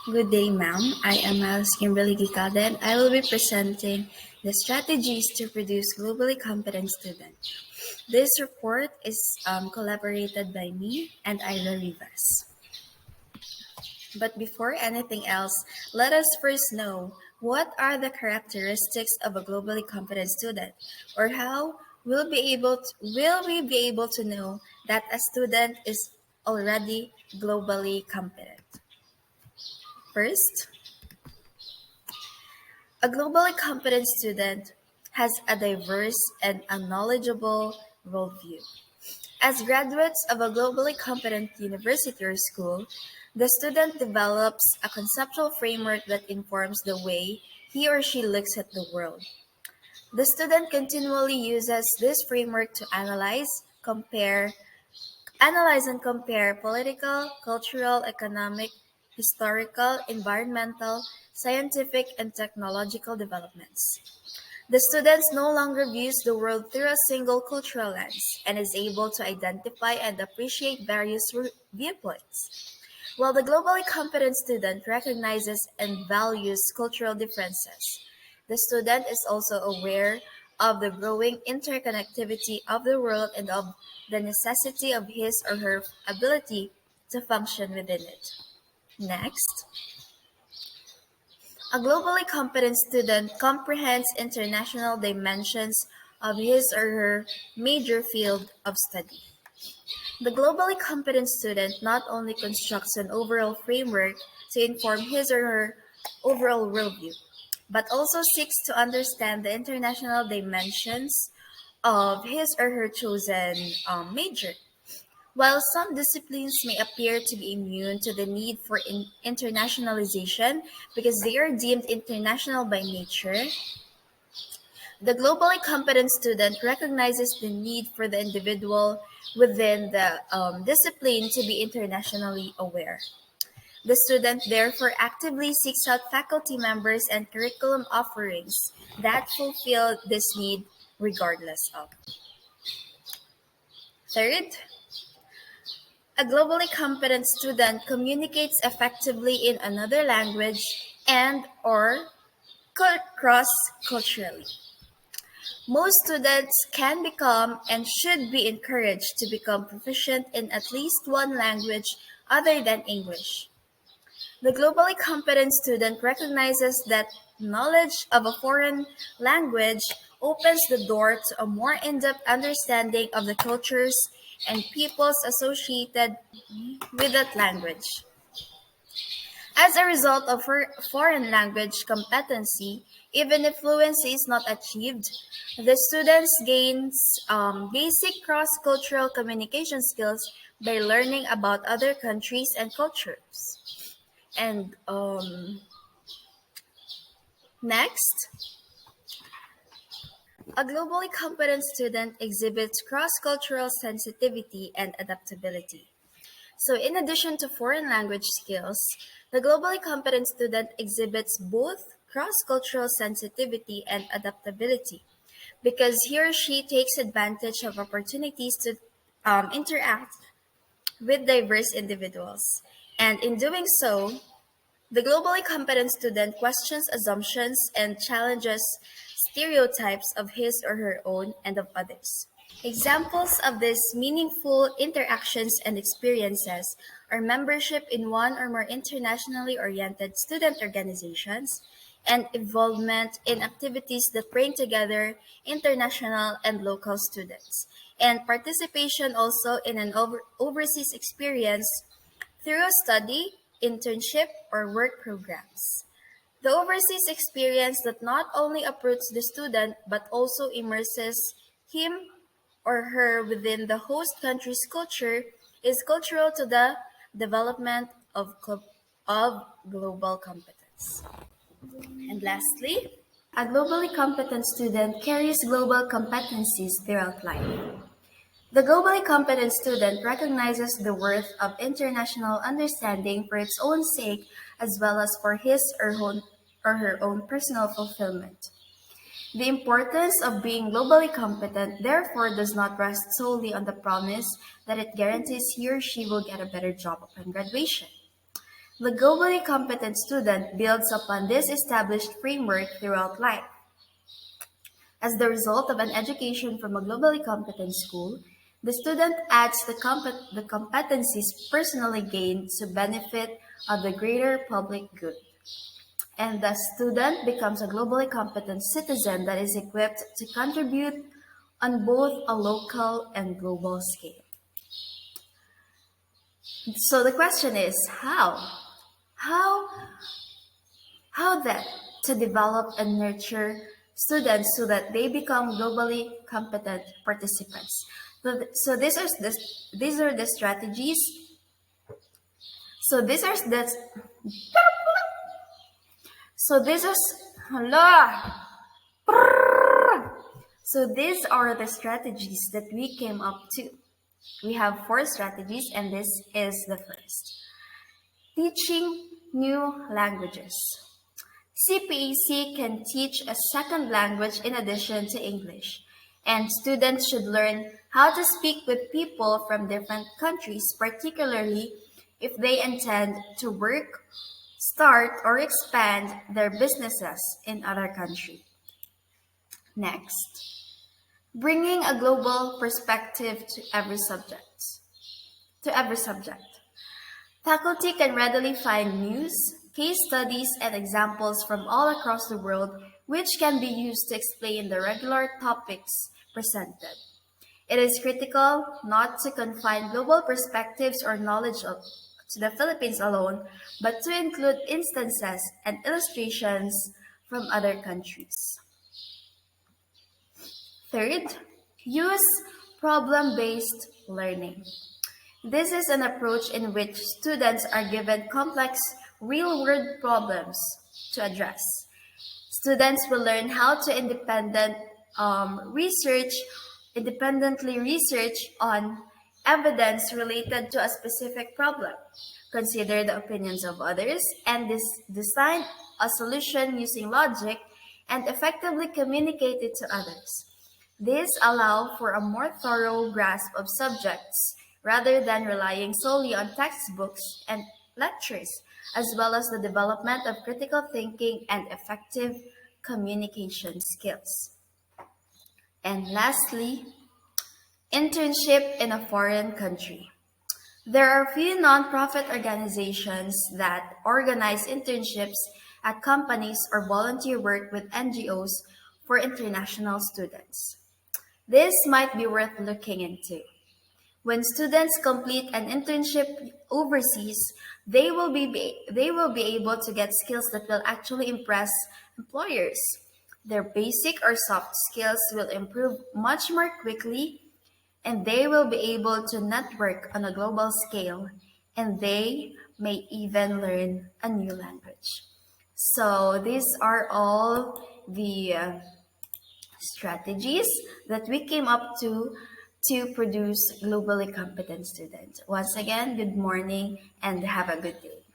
Good day, ma'am. I am Miles Kimberly Gicada and I will be presenting the strategies to produce globally competent students. This report is collaborated by me and Ira Rivas. But before anything else, let us first know what are the characteristics of a globally competent student, or how will we be able to know that a student is already globally competent. First, a globally competent student has a diverse and a knowledgeable worldview. As graduates of a globally competent university or school, the student develops a conceptual framework that informs the way he or she looks at the world. The student continually uses this framework to analyze and compare political, cultural, economic, historical, environmental, scientific, and technological developments. The student no longer views the world through a single cultural lens and is able to identify and appreciate various viewpoints. While the globally competent student recognizes and values cultural differences, the student is also aware of the growing interconnectivity of the world and of the necessity of his or her ability to function within it. Next, a globally competent student comprehends international dimensions of his or her major field of study. The globally competent student not only constructs an overall framework to inform his or her overall worldview, but also seeks to understand the international dimensions of his or her chosen major. While some disciplines may appear to be immune to the need for internationalization because they are deemed international by nature, the globally competent student recognizes the need for the individual within the discipline to be internationally aware. The student therefore actively seeks out faculty members and curriculum offerings that fulfill this need regardless of. Third, a globally competent student communicates effectively in another language and or cross-culturally. Most students can become and should be encouraged to become proficient in at least one language other than English. The globally competent student recognizes that knowledge of a foreign language opens the door to a more in-depth understanding of the cultures and peoples associated with that language. As a result of her foreign language competency, even if fluency is not achieved, the students gains basic cross-cultural communication skills by learning about other countries and cultures. And next, a globally competent student exhibits cross-cultural sensitivity and adaptability. So, in addition to foreign language skills, the globally competent student exhibits both cross-cultural sensitivity and adaptability because he or she takes advantage of opportunities to interact with diverse individuals. And in doing so, the globally competent student questions assumptions and challenges stereotypes of his or her own and of others. Examples of these meaningful interactions and experiences are membership in one or more internationally oriented student organizations and involvement in activities that bring together international and local students, and participation also in an overseas experience through a study, internship, or work programs. The overseas experience that not only uproots the student but also immerses him or her within the host country's culture is cultural to the development of global competence. And lastly, a globally competent student carries global competencies throughout life. The globally competent student recognizes the worth of international understanding for its own sake as well as for his or her own personal fulfillment. The importance of being globally competent therefore does not rest solely on the promise that it guarantees he or she will get a better job upon graduation. The globally competent student builds upon this established framework throughout life. As the result of an education from a globally competent school, the student adds the competencies personally gained to benefit of the greater public good. And the student becomes a globally competent citizen that is equipped to contribute on both a local and global scale. So the question is how? How how then to develop and nurture students so that they become globally competent participants. So these are the strategies. So these are the so this is Hala. So these are the strategies that we came up to. We have four strategies, and this is the first. Teaching new languages. CPEC can teach a second language in addition to English, and students should learn how to speak with people from different countries, particularly if they intend to work, start, or expand their businesses in other countries. Next, bringing a global perspective to every subject. To every subject. Faculty can readily find news, case studies, and examples from all across the world which can be used to explain the regular topics presented. It is critical not to confine global perspectives or knowledge to the Philippines alone, but to include instances and illustrations from other countries. Third, use problem-based learning. This is an approach in which students are given complex real-world problems to address. Students will learn how to research, independently research on evidence related to a specific problem, consider the opinions of others, and design a solution using logic and effectively communicate it to others. This allows for a more thorough grasp of subjects rather than relying solely on textbooks and lectures, as well as the development of critical thinking and effective communication skills. And lastly, internship in a foreign country. There are few nonprofit organizations that organize internships at companies or volunteer work with NGOs for international students. This might be worth looking into. When students complete an internship overseas, they will be able to get skills that will actually impress employers. Their basic or soft skills will improve much more quickly, and they will be able to network on a global scale, and they may even learn a new language. So these are all the strategies that we came up to produce globally competent students. Once again, good morning and have a good day.